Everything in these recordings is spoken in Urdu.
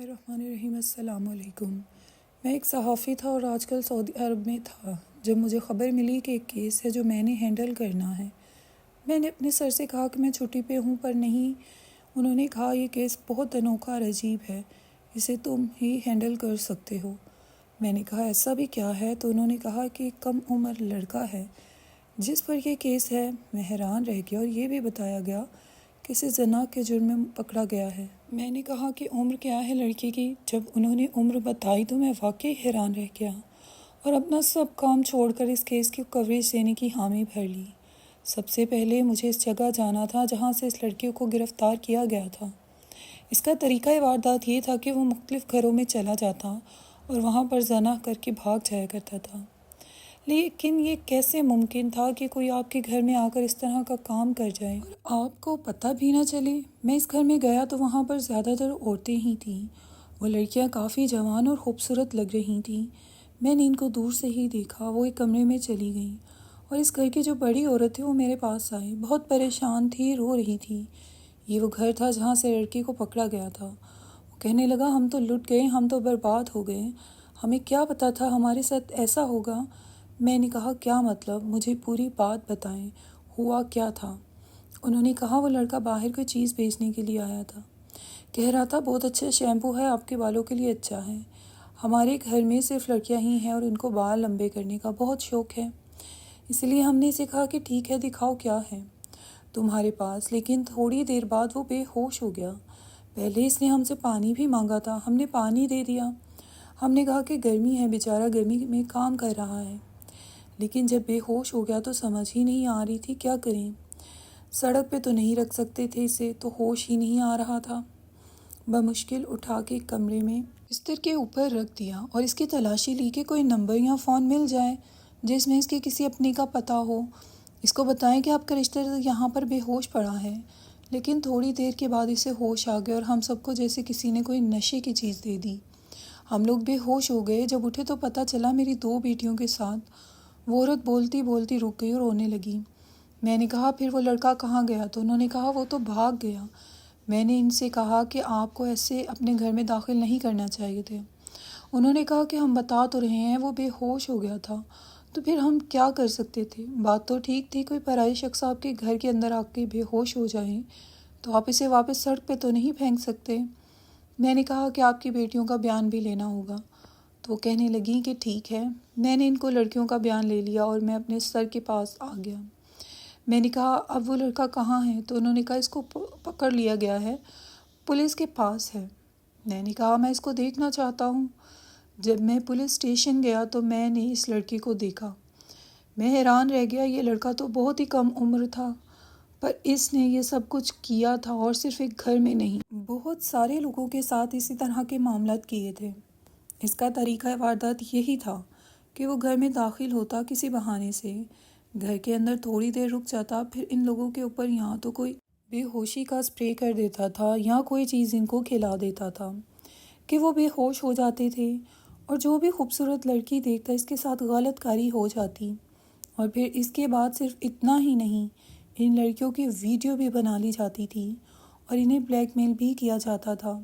الرحمن الرحیم۔ السلام علیکم۔ میں ایک صحافی تھا اور آج کل سعودی عرب میں تھا جب مجھے خبر ملی کہ ایک کیس ہے جو میں نے ہینڈل کرنا ہے۔ میں نے اپنے سر سے کہا کہ میں چھٹی پہ ہوں پر نہیں۔ انہوں نے کہا یہ کیس بہت انوکھا اور عجیب ہے، اسے تم ہی ہینڈل کر سکتے ہو۔ میں نے کہا ایسا بھی کیا ہے؟ تو انہوں نے کہا کہ ایک کم عمر لڑکا ہے جس پر یہ کیس ہے۔ میں حیران رہ گیا اور یہ بھی بتایا گیا کہ اسے زنا کے جرم میں پکڑا گیا ہے۔ میں نے کہا کہ عمر کیا ہے لڑکی کی؟ جب انہوں نے عمر بتائی تو میں واقعی حیران رہ گیا اور اپنا سب کام چھوڑ کر اس کیس کی کوریج دینے کی حامی بھر لی۔ سب سے پہلے مجھے اس جگہ جانا تھا جہاں سے اس لڑکی کو گرفتار کیا گیا تھا۔ اس کا طریقہ واردات یہ تھا کہ وہ مختلف گھروں میں چلا جاتا اور وہاں پر زنا کر کے بھاگ جایا کرتا تھا۔ لیکن یہ کیسے ممکن تھا کہ کوئی آپ کے گھر میں آ کر اس طرح کا کام کر جائے اور آپ کو پتہ بھی نہ چلے؟ میں اس گھر میں گیا تو وہاں پر زیادہ تر عورتیں ہی تھیں۔ وہ لڑکیاں کافی جوان اور خوبصورت لگ رہی تھیں۔ میں نے ان کو دور سے ہی دیکھا۔ وہ ایک کمرے میں چلی گئیں اور اس گھر کی جو بڑی عورت تھی وہ میرے پاس آئی۔ بہت پریشان تھی، رو رہی تھی۔ یہ وہ گھر تھا جہاں سے لڑکی کو پکڑا گیا تھا۔ وہ کہنے لگا ہم تو لٹ گئے، ہم تو برباد ہو گئے، ہمیں کیا پتہ تھا ہمارے ساتھ ایسا ہوگا۔ میں نے کہا کیا مطلب؟ مجھے پوری بات بتائیں، ہوا کیا تھا؟ انہوں نے کہا وہ لڑکا باہر کوئی چیز بیچنے کے لیے آیا تھا، کہہ رہا تھا بہت اچھا شیمپو ہے، آپ کے بالوں کے لیے اچھا ہے۔ ہمارے گھر میں صرف لڑکیاں ہی ہیں اور ان کو بال لمبے کرنے کا بہت شوق ہے، اس لیے ہم نے اسے کہا کہ ٹھیک ہے دکھاؤ کیا ہے تمہارے پاس۔ لیکن تھوڑی دیر بعد وہ بے ہوش ہو گیا۔ پہلے اس نے ہم سے پانی بھی مانگا تھا، ہم نے پانی دے دیا۔ ہم نے کہا کہ گرمی ہے، بیچارہ گرمی میں کام کر رہا ہے۔ لیکن جب بے ہوش ہو گیا تو سمجھ ہی نہیں آ رہی تھی کیا کریں۔ سڑک پہ تو نہیں رکھ سکتے تھے اسے، تو ہوش ہی نہیں آ رہا تھا۔ بمشکل اٹھا کے کمرے میں بستر کے اوپر رکھ دیا اور اس کی تلاشی لی کہ کوئی نمبر یا فون مل جائے جس میں اس کے کسی اپنے کا پتہ ہو، اس کو بتائیں کہ آپ کا رشتہ یہاں پر بے ہوش پڑا ہے۔ لیکن تھوڑی دیر کے بعد اسے ہوش آ گیا اور ہم سب کو جیسے کسی نے کوئی نشے کی چیز دے دی۔ ہم لوگ بے ہوش ہو گئے۔ جب اٹھے تو پتہ چلا میری 2 بیٹیوں کے ساتھ۔ وہ عورت بولتی بولتی رک گئی اور رونے لگی۔ میں نے کہا پھر وہ لڑکا کہاں گیا؟ تو انہوں نے کہا وہ تو بھاگ گیا۔ میں نے ان سے کہا کہ آپ کو ایسے اپنے گھر میں داخل نہیں کرنا چاہیے تھے۔ انہوں نے کہا کہ ہم بتا تو رہے ہیں وہ بے ہوش ہو گیا تھا، تو پھر ہم کیا کر سکتے تھے؟ بات تو ٹھیک تھی، کوئی پرائی شخص آپ کے گھر کے اندر آ کے بے ہوش ہو جائے تو آپ اسے واپس سڑک پہ تو نہیں پھینک سکتے۔ میں نے کہا کہ آپ کی بیٹیوں کا بیان بھی لینا ہوگا، تو وہ کہنے لگیں کہ ٹھیک ہے۔ میں نے ان کو لڑکیوں کا بیان لے لیا اور میں اپنے سر کے پاس آ گیا۔ میں نے کہا اب وہ لڑکا کہاں ہے؟ تو انہوں نے کہا اس کو پکڑ لیا گیا ہے، پولیس کے پاس ہے۔ میں نے کہا میں اس کو دیکھنا چاہتا ہوں۔ جب میں پولیس اسٹیشن گیا تو میں نے اس لڑکی کو دیکھا۔ میں حیران رہ گیا، یہ لڑکا تو بہت ہی کم عمر تھا، پر اس نے یہ سب کچھ کیا تھا اور صرف ایک گھر میں نہیں، بہت سارے لوگوں کے ساتھ اسی طرح کے معاملات کیے تھے۔ اس کا طریقہ واردات یہی تھا کہ وہ گھر میں داخل ہوتا کسی بہانے سے، گھر کے اندر تھوڑی دیر رک جاتا، پھر ان لوگوں کے اوپر یہاں تو کوئی بے ہوشی کا سپرے کر دیتا تھا یا کوئی چیز ان کو کھلا دیتا تھا کہ وہ بے ہوش ہو جاتے تھے، اور جو بھی خوبصورت لڑکی دیکھتا اس کے ساتھ غلط کاری ہو جاتی۔ اور پھر اس کے بعد صرف اتنا ہی نہیں، ان لڑکیوں کی ویڈیو بھی بنا لی جاتی تھی اور انہیں بلیک میل بھی کیا جاتا تھا۔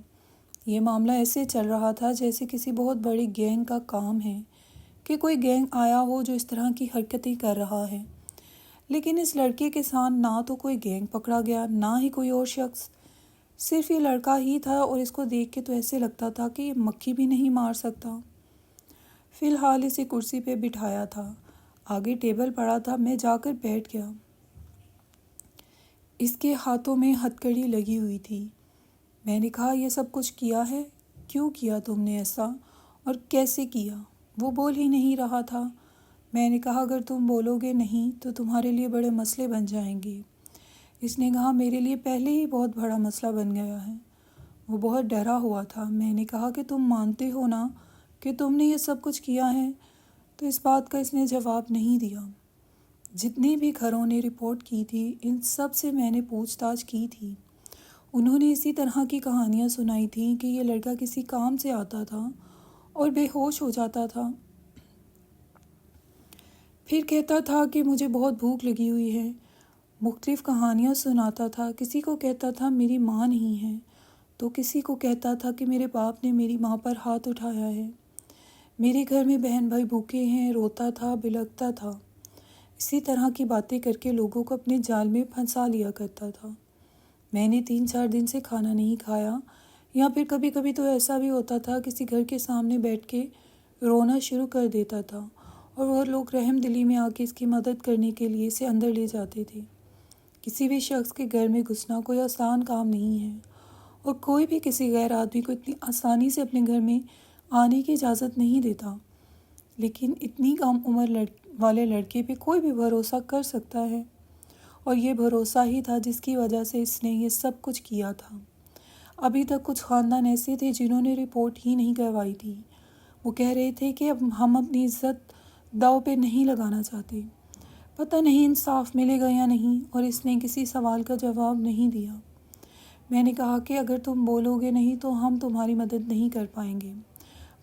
یہ معاملہ ایسے چل رہا تھا جیسے کسی بہت بڑی گینگ کا کام ہے، کہ کوئی گینگ آیا ہو جو اس طرح کی حرکتیں کر رہا ہے۔ لیکن اس لڑکے کے ساتھ نہ تو کوئی گینگ پکڑا گیا، نہ ہی کوئی اور شخص، صرف یہ لڑکا ہی تھا، اور اس کو دیکھ کے تو ایسے لگتا تھا کہ یہ مکھی بھی نہیں مار سکتا۔ فی الحال اسے کرسی پہ بٹھایا تھا، آگے ٹیبل پڑا تھا۔ میں جا کر بیٹھ گیا۔ اس کے ہاتھوں میں ہتھکڑی لگی ہوئی تھی۔ میں نے کہا یہ سب کچھ کیا ہے؟ کیوں کیا تم نے ایسا اور کیسے کیا؟ وہ بول ہی نہیں رہا تھا۔ میں نے کہا اگر تم بولو گے نہیں تو تمہارے لیے بڑے مسئلے بن جائیں گے۔ اس نے کہا میرے لیے پہلے ہی بہت بڑا مسئلہ بن گیا ہے۔ وہ بہت ڈرا ہوا تھا۔ میں نے کہا کہ تم مانتے ہو نا کہ تم نے یہ سب کچھ کیا ہے؟ تو اس بات کا اس نے جواب نہیں دیا۔ جتنے بھی گھروں نے رپورٹ کی تھی ان سب سے میں نے پوچھ تاچھ کی تھی۔ انہوں نے اسی طرح کی کہانیاں سنائی تھیں کہ یہ لڑکا کسی کام سے آتا تھا اور بے ہوش ہو جاتا تھا، پھر کہتا تھا کہ مجھے بہت بھوک لگی ہوئی ہے، مختلف کہانیاں سناتا تھا۔ کسی کو کہتا تھا میری ماں نہیں ہے تو کسی کو کہتا تھا کہ میرے باپ نے میری ماں پر ہاتھ اٹھایا ہے۔ میرے گھر میں بہن بھائی بھوکے ہیں، روتا تھا، بلکتا تھا۔ اسی طرح کی باتیں کر کے لوگوں کو اپنے جال میں پھنسا لیا کرتا تھا۔ میں نے 3-4 دن سے کھانا نہیں کھایا، یا پھر کبھی کبھی تو ایسا بھی ہوتا تھا کسی گھر کے سامنے بیٹھ کے رونا شروع کر دیتا تھا، اور وہ لوگ رحم دلی میں آ کے اس کی مدد کرنے کے لیے اسے اندر لے جاتے تھے۔ کسی بھی شخص کے گھر میں گھسنا کوئی آسان کام نہیں ہے، اور کوئی بھی کسی غیر آدمی کو اتنی آسانی سے اپنے گھر میں آنے کی اجازت نہیں دیتا، لیکن اتنی کم عمر والے لڑکے پہ کوئی بھی بھروسہ کر سکتا ہے، اور یہ بھروسہ ہی تھا جس کی وجہ سے اس نے یہ سب کچھ کیا تھا۔ ابھی تک کچھ خاندان ایسے تھے جنہوں نے رپورٹ ہی نہیں کروائی تھی۔ وہ کہہ رہے تھے کہ اب ہم اپنی عزت داؤ پہ نہیں لگانا چاہتے۔ پتہ نہیں انصاف ملے گا یا نہیں، اور اس نے کسی سوال کا جواب نہیں دیا۔ میں نے کہا کہ اگر تم بولو گے نہیں تو ہم تمہاری مدد نہیں کر پائیں گے،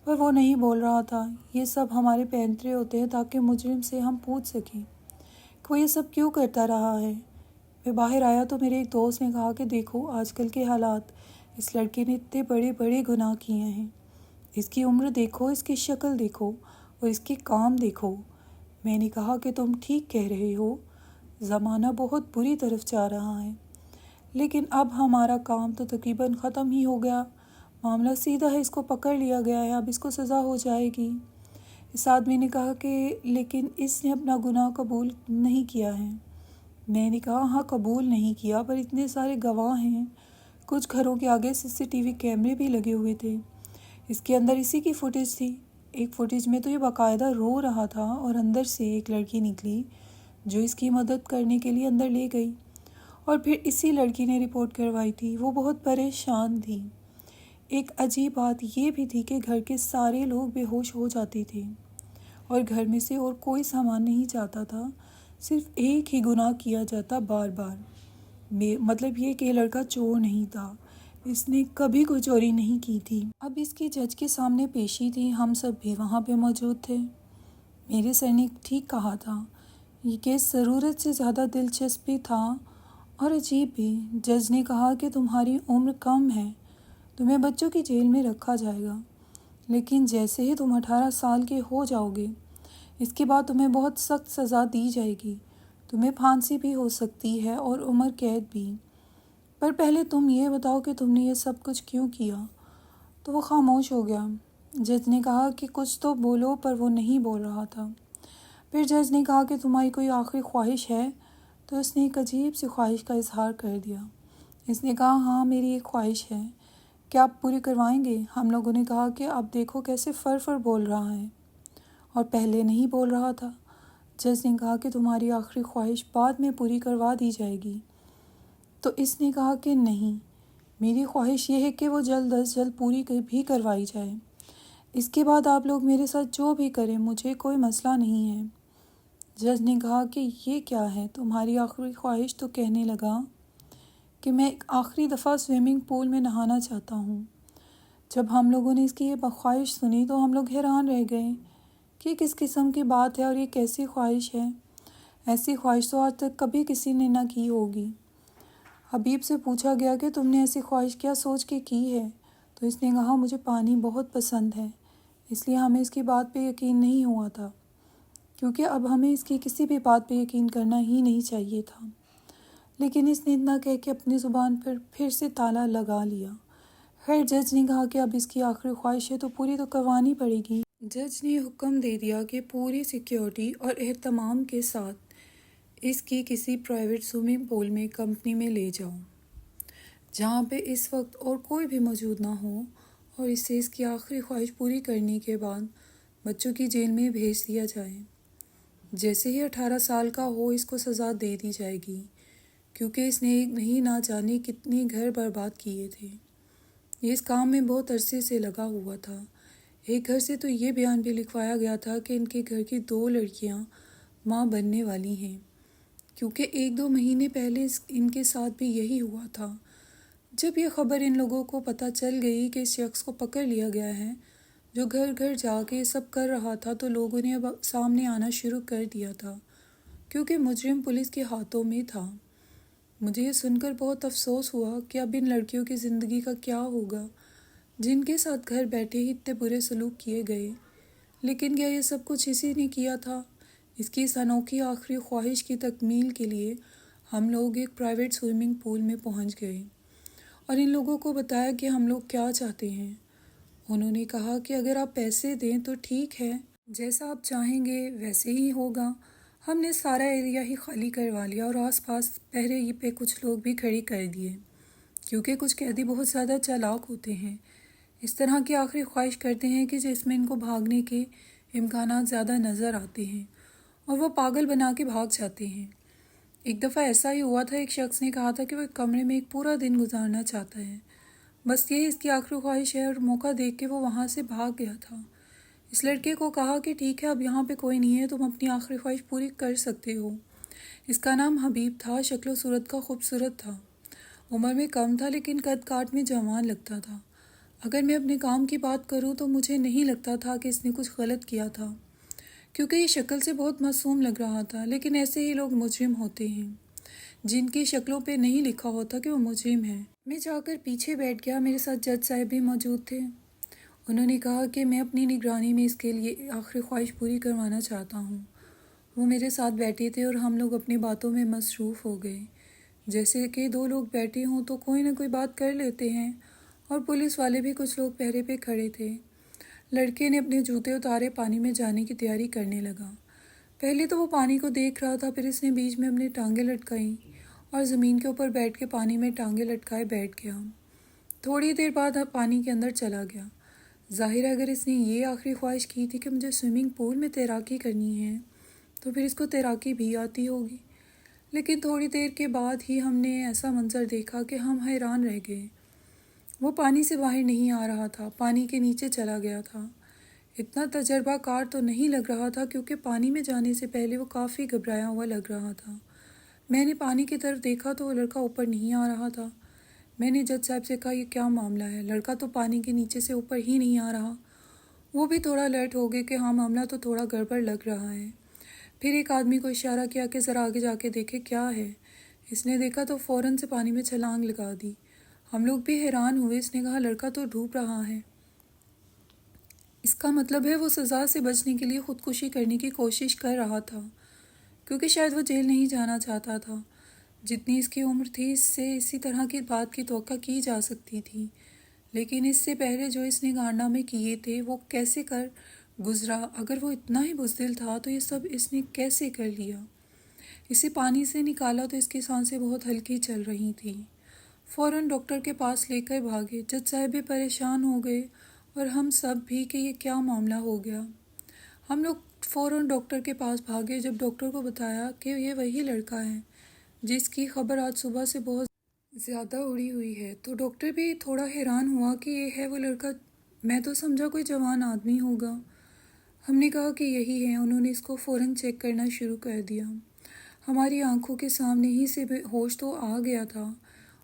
پر وہ نہیں بول رہا تھا۔ یہ سب ہمارے پینترے ہوتے ہیں تاکہ مجرم سے ہم پوچھ سکیں کہ وہ یہ سب کیوں کرتا رہا ہے۔ میں باہر آیا تو میرے ایک دوست نے کہا کہ دیکھو آج کل کے حالات، اس لڑکے نے اتنے بڑے بڑے گناہ کیے ہیں، اس کی عمر دیکھو، اس کی شکل دیکھو، اور اس کے کام دیکھو۔ میں نے کہا کہ تم ٹھیک کہہ رہے ہو، زمانہ بہت بری طرف جا رہا ہے، لیکن اب ہمارا کام تو تقریباً ختم ہی ہو گیا، معاملہ سیدھا ہے، اس کو پکڑ لیا گیا ہے، اب اس کو سزا ہو جائے گی۔ اس آدمی نے کہا کہ لیکن اس نے اپنا گناہ قبول نہیں کیا ہے۔ میں نے کہا ہاں قبول نہیں کیا، پر اتنے سارے گواہ ہیں، کچھ گھروں کے آگے CCTV کیمرے بھی لگے ہوئے تھے، اس کے اندر اسی کی فوٹیج تھی۔ ایک فوٹیج میں تو یہ باقاعدہ رو رہا تھا، اور اندر سے ایک لڑکی نکلی جو اس کی مدد کرنے کے لیے اندر لے گئی، اور پھر اسی لڑکی نے رپورٹ کروائی تھی۔ وہ بہت پریشان تھی۔ ایک عجیب بات یہ بھی تھی کہ گھر کے سارے لوگ بے ہوش ہو جاتے تھے، اور گھر میں سے اور کوئی سامان نہیں جاتا تھا، صرف ایک ہی گناہ کیا جاتا بار بار۔ مطلب یہ کہ یہ لڑکا چور نہیں تھا، اس نے کبھی کوئی چوری نہیں کی تھی۔ اب اس کی جج کے سامنے پیشی تھی، ہم سب بھی وہاں پہ موجود تھے۔ میرے سر نے ٹھیک کہا تھا، یہ کیس ضرورت سے زیادہ دلچسپ بھی تھا اور عجیب بھی۔ جج نے کہا کہ تمہاری عمر کم ہے، تمہیں بچوں کی جیل میں رکھا جائے گا، لیکن جیسے ہی تم 18 سال کے ہو جاؤ گے، اس کے بعد تمہیں بہت سخت سزا دی جائے گی، تمہیں پھانسی بھی ہو سکتی ہے اور عمر قید بھی، پر پہلے تم یہ بتاؤ کہ تم نے یہ سب کچھ کیوں کیا۔ تو وہ خاموش ہو گیا۔ جج نے کہا کہ کچھ تو بولو، پر وہ نہیں بول رہا تھا۔ پھر جج نے کہا کہ تمہاری کوئی آخری خواہش ہے؟ تو اس نے ایک عجیب سی خواہش کا اظہار کر دیا۔ اس نے کہا ہاں میری ایک خواہش ہے، کیا آپ پوری کروائیں گے؟ ہم لوگوں نے کہا کہ اب دیکھو کیسے فر بول رہا ہے، اور پہلے نہیں بول رہا تھا۔ جج نے کہا کہ تمہاری آخری خواہش بعد میں پوری کروا دی جائے گی۔ تو اس نے کہا کہ نہیں، میری خواہش یہ ہے کہ وہ جلد از جلد پوری بھی کروائی جائے، اس کے بعد آپ لوگ میرے ساتھ جو بھی کریں مجھے کوئی مسئلہ نہیں ہے۔ جج نے کہا کہ یہ کیا ہے تمہاری آخری خواہش؟ تو کہنے لگا کہ میں ایک آخری دفعہ سوئمنگ پول میں نہانا چاہتا ہوں۔ جب ہم لوگوں نے اس کی یہ خواہش سنی تو ہم لوگ حیران رہ گئے کہ کس قسم کی بات ہے اور یہ کیسی خواہش ہے، ایسی خواہش تو آج تک کبھی کسی نے نہ کی ہوگی۔ حبیب سے پوچھا گیا کہ تم نے ایسی خواہش کیا سوچ کے کی ہے؟ تو اس نے کہا مجھے پانی بہت پسند ہے، اس لیے ہمیں اس کی بات پہ یقین نہیں ہوا تھا، کیونکہ اب ہمیں اس کی کسی بھی بات پہ یقین کرنا ہی نہیں چاہیے تھا۔ لیکن اس نے اتنا کہہ کے اپنی زبان پر پھر سے تالا لگا لیا۔ خیر جج نے کہا کہ اب اس کی آخری خواہش ہے تو پوری تو کروانی پڑے گی۔ جج نے حکم دے دیا کہ پوری سیکیورٹی اور اہتمام کے ساتھ اس کی کسی پرائیویٹ سوئمنگ پول میں کمپنی میں لے جاؤ، جہاں پہ اس وقت اور کوئی بھی موجود نہ ہو، اور اسے اس کی آخری خواہش پوری کرنے کے بعد بچوں کی جیل میں بھیج دیا جائے۔ جیسے ہی 18 سال کا ہو اس کو سزا دے دی جائے گی، کیونکہ اس نے نہیں نہ جانے کتنے گھر برباد کیے تھے۔ یہ اس کام میں بہت عرصے سے لگا ہوا تھا۔ ایک گھر سے تو یہ بیان بھی لکھوایا گیا تھا کہ ان کے گھر کی 2 لڑکیاں ماں بننے والی ہیں، کیونکہ 1-2 مہینے پہلے ان کے ساتھ بھی یہی ہوا تھا۔ جب یہ خبر ان لوگوں کو پتہ چل گئی کہ اس شخص کو پکڑ لیا گیا ہے جو گھر گھر جا کے یہ سب کر رہا تھا، تو لوگوں نے اب سامنے آنا شروع کر دیا تھا، کیونکہ مجرم پولیس کے ہاتھوں میں تھا۔ مجھے یہ سن کر بہت افسوس ہوا کہ اب ان لڑکیوں کی زندگی کا کیا ہوگا جن کے ساتھ گھر بیٹھے ہی اتنے برے سلوک کیے گئے۔ لیکن کیا یہ سب کچھ اسی نے کیا تھا؟ اس کی اس انوکھی آخری خواہش کی تکمیل کے لیے ہم لوگ ایک پرائیویٹ سوئمنگ پول میں پہنچ گئے اور ان لوگوں کو بتایا کہ ہم لوگ کیا چاہتے ہیں۔ انہوں نے کہا کہ اگر آپ پیسے دیں تو ٹھیک ہے، جیسا آپ چاہیں گے ویسے ہی ہوگا۔ ہم نے سارا ایریا ہی خالی کروا لیا اور آس پاس پہرے پہ کچھ لوگ بھی کھڑے کر دیے، کیونکہ کچھ قیدی بہت زیادہ چالاک ہوتے ہیں، اس طرح کی آخری خواہش کرتے ہیں کہ جس میں ان کو بھاگنے کے امکانات زیادہ نظر آتے ہیں اور وہ پاگل بنا کے بھاگ جاتے ہیں۔ ایک دفعہ ایسا ہی ہوا تھا، ایک شخص نے کہا تھا کہ وہ ایک کمرے میں ایک پورا دن گزارنا چاہتا ہے، بس یہی اس کی آخری خواہش ہے، اور موقع دیکھ کے وہ وہاں سے بھاگ گیا تھا۔ اس لڑکے کو کہا کہ ٹھیک ہے، اب یہاں پہ کوئی نہیں ہے، تم اپنی آخری خواہش پوری کر سکتے ہو۔ اس کا نام حبیب تھا، شکل و صورت کا خوبصورت تھا، عمر میں کم تھا لیکن قد کاٹ میں جوان لگتا تھا۔ اگر میں اپنے کام کی بات کروں تو مجھے نہیں لگتا تھا کہ اس نے کچھ غلط کیا تھا، کیونکہ یہ شکل سے بہت معصوم لگ رہا تھا، لیکن ایسے ہی لوگ مجرم ہوتے ہیں جن کی شکلوں پہ نہیں لکھا ہوتا کہ وہ مجرم ہیں۔ میں جا کر پیچھے بیٹھ گیا، میرے ساتھ جج صاحب بھی موجود تھے۔ انہوں نے کہا کہ میں اپنی نگرانی میں اس کے لیے آخری خواہش پوری کروانا چاہتا ہوں۔ وہ میرے ساتھ بیٹھے تھے اور ہم لوگ اپنی باتوں میں مصروف ہو گئے، جیسے کہ دو لوگ بیٹھے ہوں تو کوئی نہ کوئی بات کر لیتے ہیں، اور پولیس والے بھی کچھ لوگ پہرے پہ کھڑے تھے۔ لڑکے نے اپنے جوتے اتارے، پانی میں جانے کی تیاری کرنے لگا۔ پہلے تو وہ پانی کو دیکھ رہا تھا، پھر اس نے بیچ میں اپنی ٹانگیں لٹکائیں اور زمین کے اوپر بیٹھ کے پانی میں ٹانگیں لٹکائے بیٹھ گیا۔ تھوڑی دیر بعد پانی کے اندر چلا گیا۔ ظاہر ہے اگر اس نے یہ آخری خواہش کی تھی کہ مجھے سوئمنگ پول میں تیراکی کرنی ہے تو پھر اس کو تیراکی بھی آتی ہوگی۔ لیکن تھوڑی دیر کے بعد ہی ہم نے ایسا منظر دیکھا کہ ہم حیران رہ گئے۔ وہ پانی سے باہر نہیں آ رہا تھا، پانی کے نیچے چلا گیا تھا۔ اتنا تجربہ کار تو نہیں لگ رہا تھا، کیونکہ پانی میں جانے سے پہلے وہ کافی گھبرایا ہوا لگ رہا تھا۔ میں نے پانی کی طرف دیکھا تو وہ لڑکا اوپر نہیں آ رہا تھا۔ میں نے جج صاحب سے کہا یہ کیا معاملہ ہے، لڑکا تو پانی کے نیچے سے اوپر ہی نہیں آ رہا۔ وہ بھی تھوڑا الرٹ ہو گئے کہ ہاں معاملہ تو تھوڑا گڑبڑ لگ رہا ہے۔ پھر ایک آدمی کو اشارہ کیا کہ ذرا آگے جا کے دیکھے کیا ہے۔ اس نے دیکھا تو فوراً سے پانی میں چھلانگ لگا دی۔ ہم لوگ بھی حیران ہوئے۔ اس نے کہا لڑکا تو ڈوب رہا ہے، اس کا مطلب ہے وہ سزا سے بچنے کے لیے خودکشی کرنے کی کوشش کر رہا تھا، کیونکہ شاید وہ جیل نہیں جانا چاہتا تھا۔ جتنی اس کی عمر تھی اس سے اسی طرح کی بات کی توقع کی جا سکتی تھی، لیکن اس سے پہلے جو اس نے کارنامے کیے تھے وہ کیسے کر گزرا؟ اگر وہ اتنا ہی بزدل تھا تو یہ سب اس نے کیسے کر لیا؟ اسے پانی سے نکالا تو اس کی سانسیں بہت ہلکی چل رہی تھیں۔ فوراً ڈاکٹر کے پاس لے کر بھاگے۔ جج صاحب بھی پریشان ہو گئے اور ہم سب بھی کہ یہ کیا معاملہ ہو گیا۔ ہم لوگ فوراً ڈاکٹر کے پاس بھاگے۔ جب ڈاکٹر کو بتایا کہ یہ وہی لڑکا ہے جس کی خبر آج صبح سے بہت زیادہ اڑی ہوئی ہے، تو ڈاکٹر بھی تھوڑا حیران ہوا کہ یہ ہے وہ لڑکا، میں تو سمجھا کوئی جوان آدمی ہوگا۔ ہم نے کہا کہ یہی ہے۔ انہوں نے اس کو فوراً چیک کرنا شروع کر دیا۔ ہماری آنکھوں کے سامنے ہی سے ہوش تو آ گیا تھا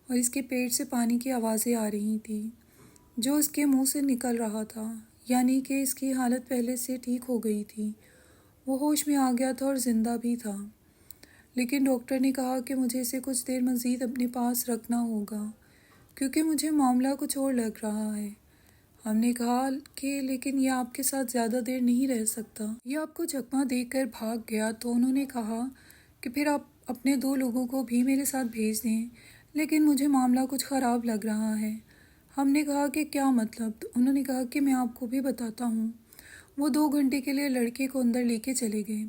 اور اس کے پیٹ سے پانی کی آوازیں آ رہی تھیں جو اس کے منہ سے نکل رہا تھا، یعنی کہ اس کی حالت پہلے سے ٹھیک ہو گئی تھی۔ وہ ہوش میں آ گیا تھا اور زندہ بھی تھا، لیکن ڈاکٹر نے کہا کہ مجھے اسے کچھ دیر مزید اپنے پاس رکھنا ہوگا کیونکہ مجھے معاملہ کچھ اور لگ رہا ہے۔ ہم نے کہا کہ لیکن یہ آپ کے ساتھ زیادہ دیر نہیں رہ سکتا، یہ آپ کو چکمہ دے کر بھاگ گیا۔ تو انہوں نے کہا کہ پھر آپ اپنے 2 لوگوں کو بھی میرے ساتھ بھیج دیں، لیکن مجھے معاملہ کچھ خراب لگ رہا ہے۔ ہم نے کہا کہ کیا مطلب؟ تو انہوں نے کہا کہ میں آپ کو بھی بتاتا ہوں۔ وہ 2 گھنٹے کے لیے لڑکے کو اندر لے کے چلے گئے۔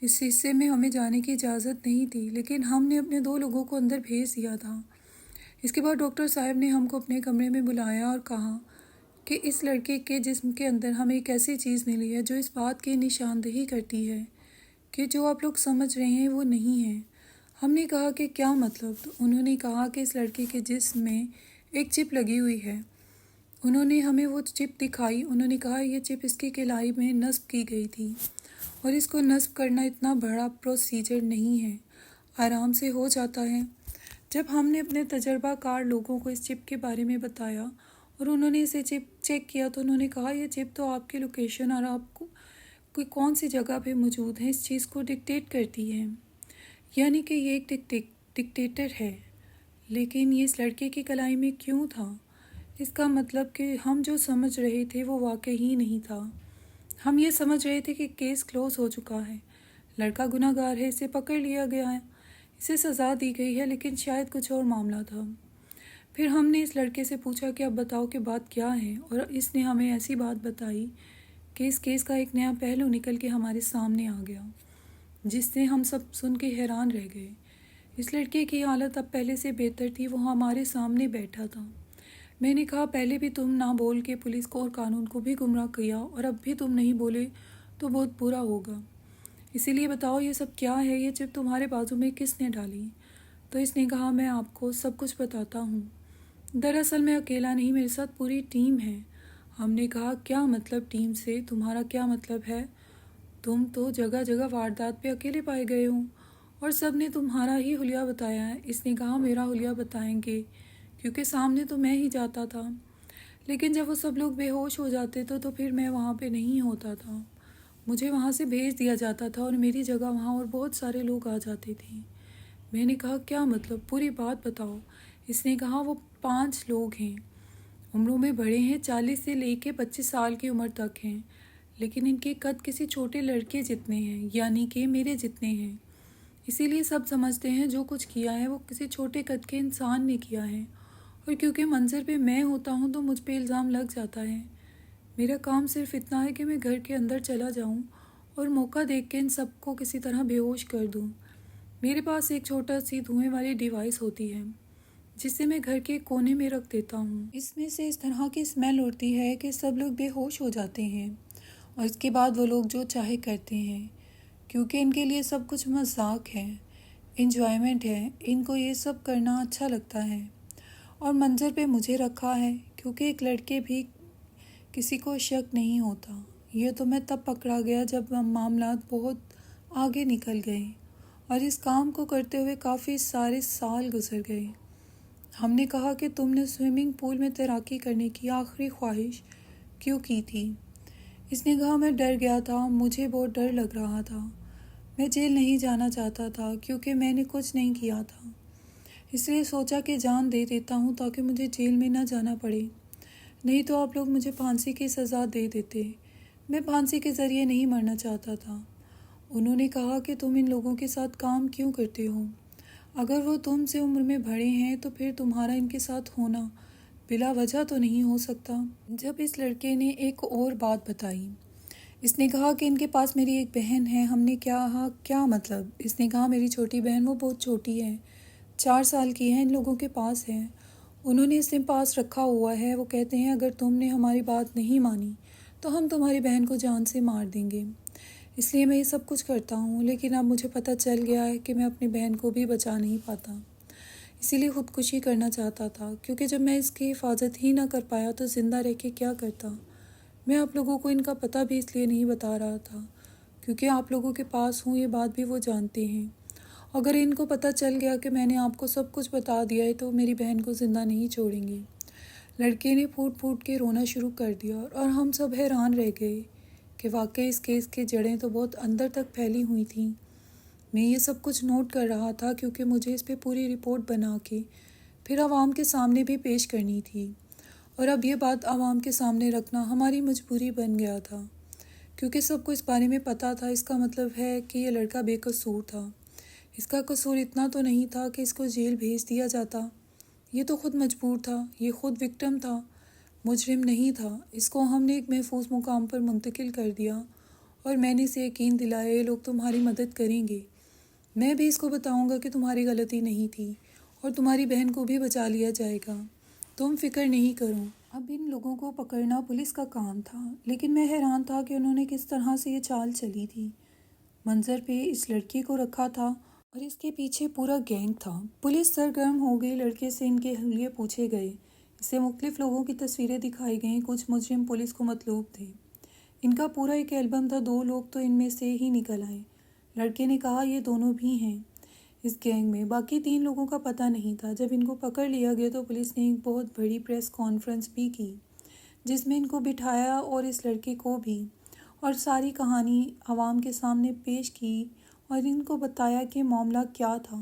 اس حصے میں ہمیں جانے کی اجازت نہیں تھی، لیکن ہم نے اپنے 2 لوگوں کو اندر بھیج دیا تھا۔ اس کے بعد ڈاکٹر صاحب نے ہم کو اپنے کمرے میں بلایا اور کہا کہ اس لڑکے کے جسم کے اندر ہمیں ایک ایسی چیز ملی ہے جو اس بات کی نشاندہی کرتی ہے کہ جو آپ لوگ سمجھ رہے ہیں وہ نہیں ہے۔ ہم نے کہا کہ کیا مطلب؟ تو انہوں نے کہا کہ اس لڑکے کے جسم میں ایک چپ لگی ہوئی ہے۔ انہوں نے ہمیں وہ چپ دکھائی۔ انہوں نے کہا یہ چپ اس کی کلائی میں نصب کی گئی تھی اور اس کو نصب کرنا اتنا بڑا پروسیجر نہیں ہے، آرام سے ہو جاتا ہے۔ جب ہم نے اپنے تجربہ کار لوگوں کو اس چپ کے بارے میں بتایا اور انہوں نے اسے چپ چیک کیا تو انہوں نے کہا یہ چپ تو آپ کی لوکیشن اور آپ کو کوئی کون سی جگہ پہ موجود ہے اس چیز کو ڈکٹیٹ کرتی ہے، یعنی کہ یہ ایک ڈکٹیٹر ہے، لیکن یہ اس لڑکے کی کلائی میں کیوں تھا؟ اس کا مطلب کہ ہم جو سمجھ رہے تھے وہ واقعی ہی نہیں تھا۔ ہم یہ سمجھ رہے تھے کہ کیس کلوز ہو چکا ہے، لڑکا گناہ گار ہے، اسے پکڑ لیا گیا ہے، اسے سزا دی گئی ہے، لیکن شاید کچھ اور معاملہ تھا۔ پھر ہم نے اس لڑکے سے پوچھا کہ اب بتاؤ کہ بات کیا ہے، اور اس نے ہمیں ایسی بات بتائی کہ اس کیس کا ایک نیا پہلو نکل کے ہمارے سامنے آ گیا، جس سے ہم سب سن کے حیران رہ گئے۔ اس لڑکے کی حالت اب پہلے سے بہتر تھی، وہ ہمارے سامنے بیٹھا تھا۔ میں نے کہا پہلے بھی تم نہ بول کے پولیس کو اور قانون کو بھی گمراہ کیا، اور اب بھی تم نہیں بولے تو بہت برا ہوگا، اسی لیے بتاؤ یہ سب کیا ہے، یہ چپ تمہارے بازو میں کس نے ڈالی؟ تو اس نے کہا میں آپ کو سب کچھ بتاتا ہوں، دراصل میں اکیلا نہیں، میرے ساتھ پوری ٹیم ہے۔ ہم نے کہا کیا مطلب ٹیم سے؟ تمہارا کیا مطلب ہے؟ تم تو جگہ جگہ واردات پہ اکیلے پائے گئے ہو اور سب نے تمہارا ہی حلیہ بتایا ہے۔ اس نے کہا میرا حلیہ بتائیں گے کیونکہ سامنے تو میں ہی جاتا تھا، لیکن جب وہ سب لوگ بے ہوش ہو جاتے تھے تو پھر میں وہاں پہ نہیں ہوتا تھا، مجھے وہاں سے بھیج دیا جاتا تھا اور میری جگہ وہاں اور بہت سارے لوگ آ جاتے تھے۔ میں نے کہا کیا مطلب؟ پوری بات بتاؤ۔ اس نے کہا وہ 5 لوگ ہیں، عمروں میں بڑے ہیں، 40 سے لے کے 25 سال کی عمر تک ہیں، لیکن ان کے قد کسی چھوٹے لڑکے جتنے ہیں، یعنی کہ میرے جتنے ہیں، اسی لیے سب سمجھتے ہیں جو کچھ کیا ہے وہ کسی چھوٹے قد کے انسان نے کیا ہے، اور کیونکہ منظر پہ میں ہوتا ہوں تو مجھ پہ الزام لگ جاتا ہے۔ میرا کام صرف اتنا ہے کہ میں گھر کے اندر چلا جاؤں اور موقع دیکھ کے ان سب کو کسی طرح بے ہوش کر دوں۔ میرے پاس ایک چھوٹا سی دھوئیں والی ڈیوائس ہوتی ہے جسے میں گھر کے کونے میں رکھ دیتا ہوں، اس میں سے اس طرح کی اسمیل اڑتی ہے کہ سب لوگ بے ہوش ہو جاتے ہیں، اور اس کے بعد وہ لوگ جو چاہے کرتے ہیں، کیونکہ ان کے لیے سب کچھ مذاق ہے، انجوائمنٹ ہے، ان کو یہ سب کرنا اچھا لگتا ہے۔ اور منظر پہ مجھے رکھا ہے کیونکہ ایک لڑکے بھی کسی کو شک نہیں ہوتا۔ یہ تو میں تب پکڑا گیا جب معاملات بہت آگے نکل گئے اور اس کام کو کرتے ہوئے کافی سارے سال گزر گئے۔ ہم نے کہا کہ تم نے سوئمنگ پول میں تیراکی کرنے کی آخری خواہش کیوں کی تھی؟ اس نے کہا میں ڈر گیا تھا، مجھے بہت ڈر لگ رہا تھا، میں جیل نہیں جانا چاہتا تھا کیونکہ میں نے کچھ نہیں کیا تھا، اس لیے سوچا کہ جان دے دیتا ہوں تاکہ مجھے جیل میں نہ جانا پڑے، نہیں تو آپ لوگ مجھے پھانسی کی سزا دے دیتے۔ میں پھانسی کے ذریعے نہیں مرنا چاہتا تھا۔ انہوں نے کہا کہ تم ان لوگوں کے ساتھ کام کیوں کرتے ہو؟ اگر وہ تم سے عمر میں بڑے ہیں تو پھر تمہارا ان کے ساتھ ہونا بلا وجہ تو نہیں ہو سکتا۔ جب اس لڑکے نے ایک اور بات بتائی، اس نے کہا کہ ان کے پاس میری ایک بہن ہے۔ ہم نے کہا کیا مطلب؟ اس نے کہا میری چھوٹی بہن، وہ بہت چھوٹی ہے، 4 سال کی ہے، ان لوگوں کے پاس ہے، انہوں نے اسے پاس رکھا ہوا ہے، وہ کہتے ہیں اگر تم نے ہماری بات نہیں مانی تو ہم تمہاری بہن کو جان سے مار دیں گے، اس لیے میں یہ سب کچھ کرتا ہوں، لیکن اب مجھے پتہ چل گیا ہے کہ میں اپنی بہن کو بھی بچا نہیں پاتا، اسی لیے خودکشی کرنا چاہتا تھا، کیونکہ جب میں اس کی حفاظت ہی نہ کر پایا تو زندہ رہ کے کیا کرتا۔ میں آپ لوگوں کو ان کا پتہ بھی اس لیے نہیں بتا رہا تھا کیونکہ آپ لوگوں کے پاس ہوں، یہ بات بھی وہ جانتے ہیں، اگر ان کو پتہ چل گیا کہ میں نے آپ کو سب کچھ بتا دیا ہے تو میری بہن کو زندہ نہیں چھوڑیں گے۔ لڑکے نے پھوٹ پھوٹ کے رونا شروع کر دیا اور ہم سب حیران رہ گئے کہ واقعی اس کیس کی جڑیں تو بہت اندر تک پھیلی ہوئی تھیں۔ میں یہ سب کچھ نوٹ کر رہا تھا کیونکہ مجھے اس پہ پوری رپورٹ بنا کے پھر عوام کے سامنے بھی پیش کرنی تھی، اور اب یہ بات عوام کے سامنے رکھنا ہماری مجبوری بن گیا تھا کیونکہ سب کو اس بارے میں پتہ تھا۔ اس کا مطلب ہے کہ یہ لڑکا بے قصور تھا، اس کا قصور اتنا تو نہیں تھا کہ اس کو جیل بھیج دیا جاتا، یہ تو خود مجبور تھا، یہ خود وکٹم تھا، مجرم نہیں تھا۔ اس کو ہم نے ایک محفوظ مقام پر منتقل کر دیا اور میں نے اسے یقین دلایا یہ لوگ تمہاری مدد کریں گے، میں بھی اس کو بتاؤں گا کہ تمہاری غلطی نہیں تھی اور تمہاری بہن کو بھی بچا لیا جائے گا، تم فکر نہیں کرو۔ اب ان لوگوں کو پکڑنا پولیس کا کام تھا، لیکن میں حیران تھا کہ انہوں نے کس طرح سے یہ چال چلی تھی۔ منظر پہ اس لڑکے کو رکھا تھا اور اس کے پیچھے پورا گینگ تھا۔ پولیس سرگرم ہو گئی، لڑکے سے ان کے حلیے پوچھے گئے، اسے مختلف لوگوں کی تصویریں دکھائی گئیں، کچھ مجرم پولیس کو مطلوب تھے، ان کا پورا ایک البم تھا، 2 لوگ تو ان میں سے ہی نکل آئے۔ لڑکے نے کہا یہ دونوں بھی ہیں اس گینگ میں، باقی 3 لوگوں کا پتہ نہیں تھا۔ جب ان کو پکڑ لیا گیا تو پولیس نے ایک بہت بڑی پریس کانفرنس بھی کی جس میں ان کو بٹھایا اور اس لڑکے کو بھی، اور ساری کہانی عوام کے سامنے پیش کی اور ان کو بتایا کہ معاملہ کیا تھا۔